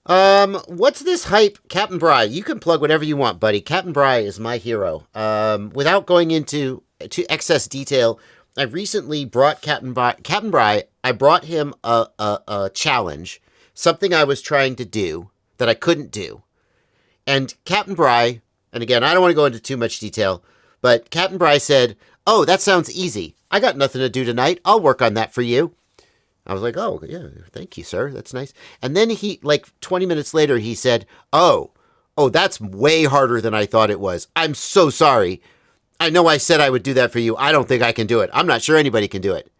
What's this hype? Captain Bry, you can plug whatever you want, buddy. Captain Bry is my hero. Without going into excess detail, I recently brought Captain Bry, I brought him a challenge, something I was trying to do that I couldn't do. And Captain Bry, and again, I don't want to go into too much detail, but Captain Bry said, "Oh, that sounds easy. I got nothing to do tonight. I'll work on that for you." I was like, "Oh, yeah, thank you, sir. That's nice." And then he, like 20 minutes later, he said, oh, that's way harder than I thought it was. I'm so sorry. I know I said I would do that for you. I don't think I can do it. I'm not sure anybody can do it."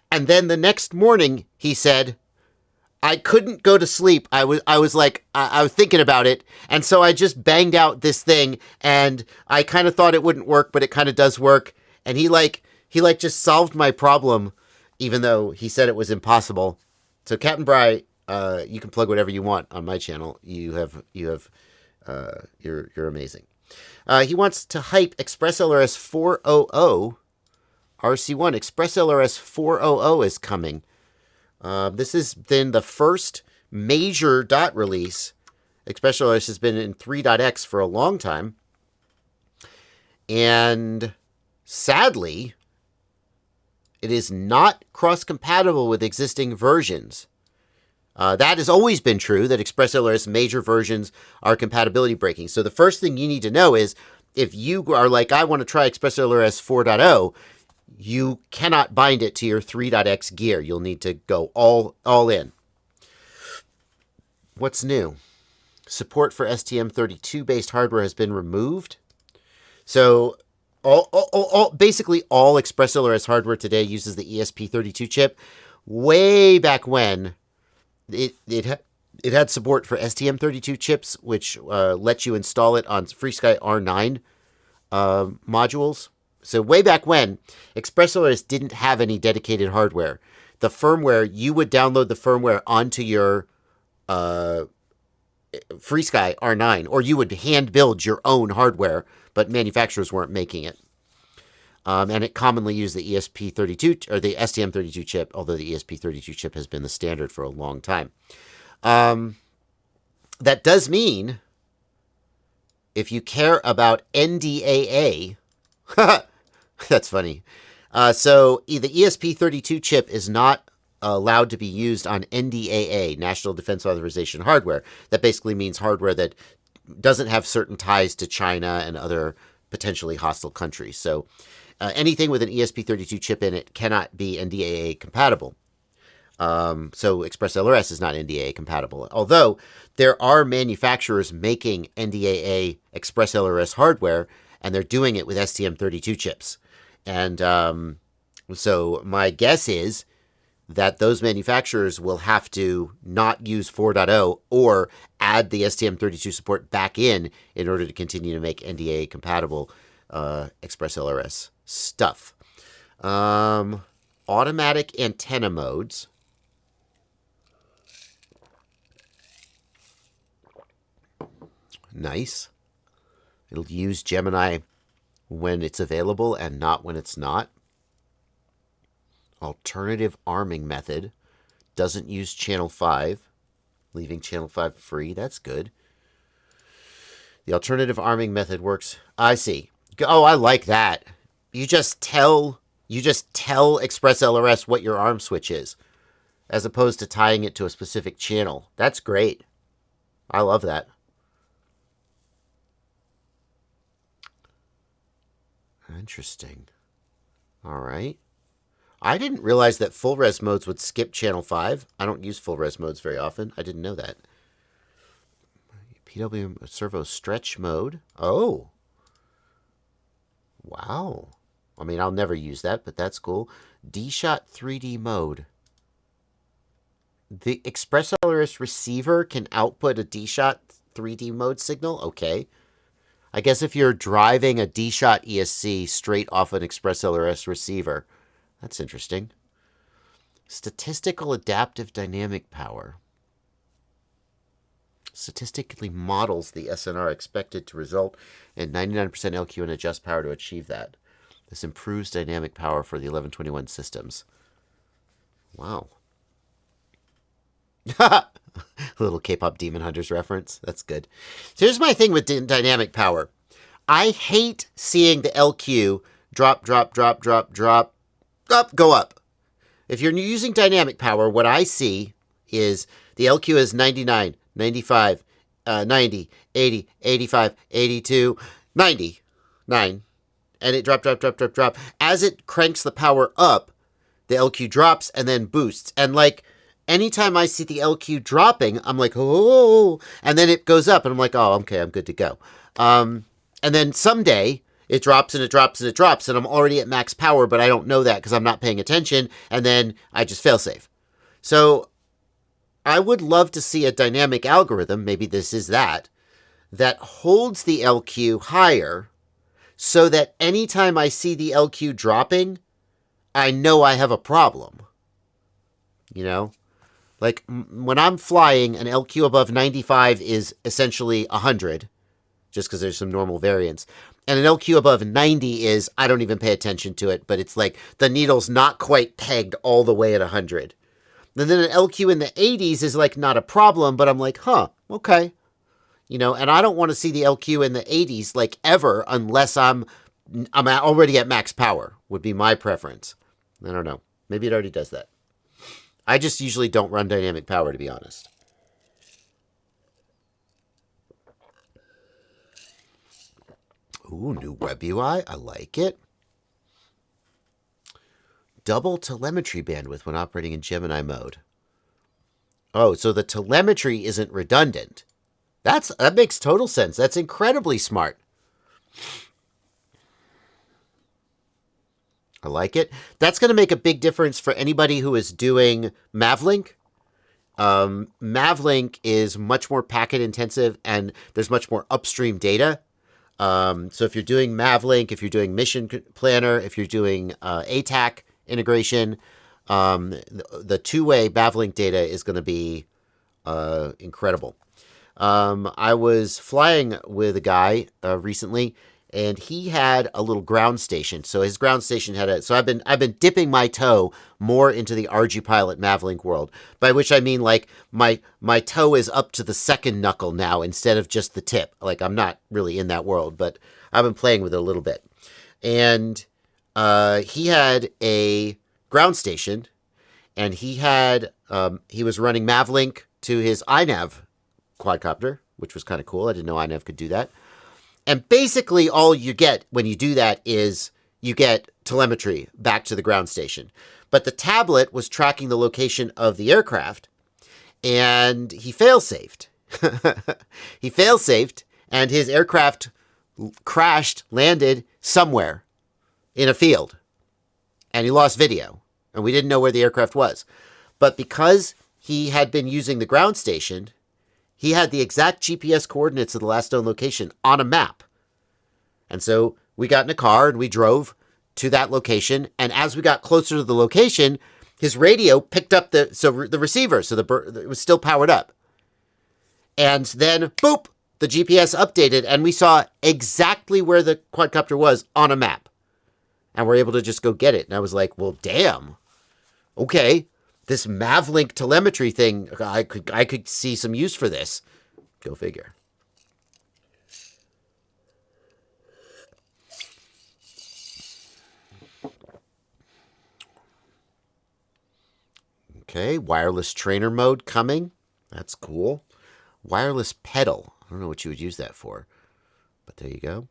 And then the next morning, he said, "I couldn't go to sleep. I was thinking about it. And so I just banged out this thing, and I kind of thought it wouldn't work, but it kind of does work." And he just solved my problem, even though he said it was impossible. So Captain Bry, you can plug whatever you want on my channel. You're amazing. He wants to hype ExpressLRS 400 RC1. ExpressLRS 400 is coming. This has been the first major dot release. ExpressLRS has been in 3.x for a long time. And sadly, it is not cross-compatible with existing versions. That has always been true, that ExpressLRS major versions are compatibility breaking. So the first thing you need to know is, if you are like, I want to try ExpressLRS 4.0, you cannot bind it to your 3.x gear. You'll need to go all in. What's new? Support for STM32-based hardware has been removed. So basically all ExpressLRS hardware today uses the ESP32 chip. Way back when, it had support for STM32 chips, which lets you install it on FreeSky R9 modules. So way back when, ExpressLRS didn't have any dedicated hardware. The firmware, you would download the firmware onto your FreeSky R9, or you would hand build your own hardware, but manufacturers weren't making it. And it commonly used the ESP32 or the STM32 chip, although the ESP32 chip has been the standard for a long time. That does mean, if you care about NDAA, that's funny. So the ESP32 chip is not allowed to be used on NDAA, National Defense Authorization hardware. That basically means hardware that doesn't have certain ties to China and other potentially hostile countries. So anything with an ESP32 chip in it cannot be NDAA compatible. So ExpressLRS is not NDAA compatible. Although there are manufacturers making NDAA ExpressLRS hardware, and they're doing it with STM32 chips. And so my guess is that those manufacturers will have to not use 4.0 or add the STM32 support back in order to continue to make NDAA compatible ExpressLRS stuff. Automatic antenna modes. Nice. It'll use Gemini when it's available and not when it's not. Alternative arming method. Doesn't use channel 5, leaving channel 5 free. That's good. The alternative arming method works. I see. Oh, I like that. You just tell ExpressLRS what your arm switch is, as opposed to tying it to a specific channel. That's great. I love that. Interesting. All right. I didn't realize that full res modes would skip channel 5. I don't use full res modes very often. I didn't know that. PW servo stretch mode. Oh. Wow. I mean, I'll never use that, but that's cool. D-Shot 3D mode. The ExpressLRS receiver can output a D-Shot 3D mode signal? Okay. I guess if you're driving a D-Shot ESC straight off an ExpressLRS receiver, that's interesting. Statistical adaptive dynamic power. Statistically models the SNR expected to result in 99% LQ and adjust power to achieve that. This improves dynamic power for the 1121 systems. Wow. A little K-pop Demon Hunters reference. That's good. So here's my thing with dynamic power. I hate seeing the LQ drop, drop, drop, drop, drop, up, go up. If you're using dynamic power, what I see is the LQ is 99, 95, 90, 80, 85, 82, 90, 9. And it drop, drop, drop, drop, drop. As it cranks the power up, the LQ drops and then boosts. And like, anytime I see the LQ dropping, I'm like, oh, and then it goes up and I'm like, oh, okay, I'm good to go. And then someday it drops and it drops and it drops and I'm already at max power, but I don't know that because I'm not paying attention. And then I just fail safe. So I would love to see a dynamic algorithm, maybe this is that holds the LQ higher so that anytime I see the LQ dropping, I know I have a problem. You know? Like, when I'm flying, an LQ above 95 is essentially 100, just because there's some normal variance. And an LQ above 90 is, I don't even pay attention to it, but it's like the needle's not quite pegged all the way at 100. And then an LQ in the 80s is like not a problem, but I'm like, huh, okay. You know, and I don't want to see the LQ in the 80s like ever unless I'm already at max power would be my preference. I don't know. Maybe it already does that. I just usually don't run dynamic power, to be honest. Ooh, new web UI. I like it. Double telemetry bandwidth when operating in Gemini mode. Oh, so the telemetry isn't redundant. That makes total sense. That's incredibly smart. I like it. That's going to make a big difference for anybody who is doing Mavlink. Mavlink is much more packet intensive and there's much more upstream data. So if you're doing Mavlink, if you're doing Mission Planner, if you're doing ATAC integration, the two-way Mavlink data is going to be incredible. I was flying with a guy recently, and he had a little ground station. So his ground station had a. So I've been dipping my toe more into the RG-Pilot Mavlink world, by which I mean like my toe is up to the second knuckle now instead of just the tip. Like I'm not really in that world, but I've been playing with it a little bit. And he had a ground station, and he was running Mavlink to his iNav quadcopter, which was kind of cool. I didn't know iNav could do that. And basically all you get when you do that is you get telemetry back to the ground station. But the tablet was tracking the location of the aircraft, and he fail-safed. He fail-safed, and his aircraft crashed, landed somewhere in a field. And he lost video, and we didn't know where the aircraft was. But because he had been using the ground station, he had the exact GPS coordinates of the last known location on a map. And so we got in a car and we drove to that location. And as we got closer to the location, his radio picked up the receiver. So it was still powered up. And then, boop, the GPS updated and we saw exactly where the quadcopter was on a map. And we're able to just go get it. And I was like, well, damn. Okay. This Mavlink telemetry thing, I could see some use for this. Go figure. Okay, wireless trainer mode coming. That's cool. Wireless pedal. I don't know what you would use that for, but there you go.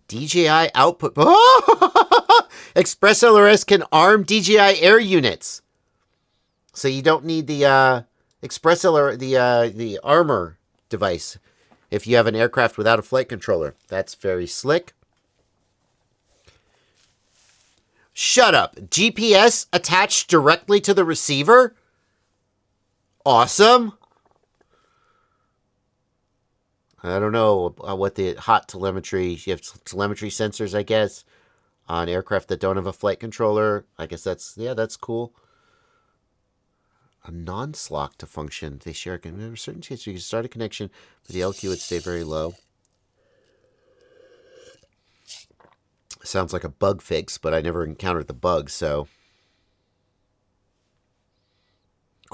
DJI output. Oh! ExpressLRS can arm DJI air units. So you don't need the the armor device if you have an aircraft without a flight controller. That's very slick. Shut up. GPS attached directly to the receiver? Awesome. I don't know what the hot telemetry... You have telemetry sensors, I guess, on aircraft that don't have a flight controller. I guess that's cool. A non-slock to function. They share a certain case. You can start a connection, but the LQ would stay very low. Sounds like a bug fix, but I never encountered the bug, so.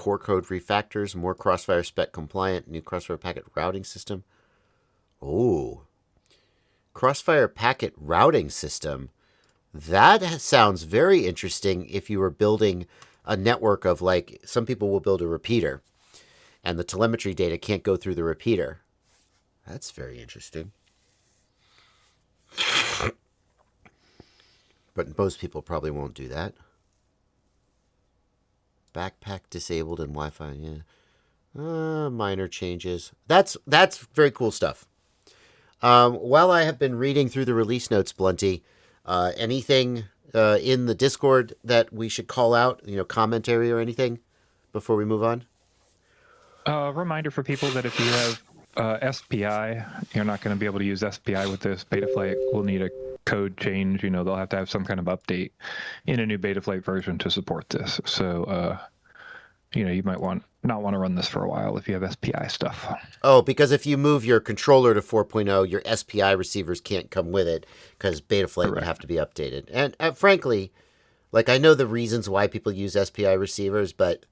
core code refactors, more Crossfire spec compliant, new Crossfire packet routing system. Oh, Crossfire packet routing system. That sounds very interesting if you were building a network of, like, some people will build a repeater and the telemetry data can't go through the repeater. That's very interesting. But most people probably won't do that. Backpack disabled and Wi-Fi, yeah. Minor changes. That's very cool stuff. While I have been reading through the release notes, Blunty, anything in the Discord that we should call out, commentary or anything before we move on? Reminder for people that if you have SPI, you're not going to be able to use SPI with this. Betaflight will need a code change. They'll have to have some kind of update in a new Betaflight version to support this. So, you might not want to run this for a while if you have SPI stuff. Oh, because if you move your controller to 4.0, your SPI receivers can't come with it because Betaflight would have to be updated. And frankly, I know the reasons why people use SPI receivers, but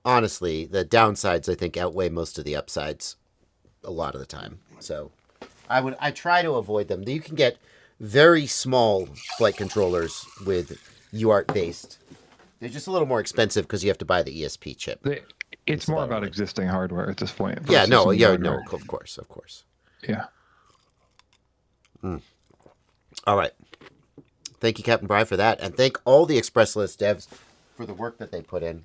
honestly, the downsides, I think, outweigh most of the upsides a lot of the time. So I try to avoid them. You can get very small flight controllers with UART-based. They're just a little more expensive because you have to buy the ESP chip. It's more about existing hardware at this point. Yeah, no, of course. Yeah. All right. Thank you, Captain Bry, for that. And thank all the ExpressLRS devs for the work that they put in.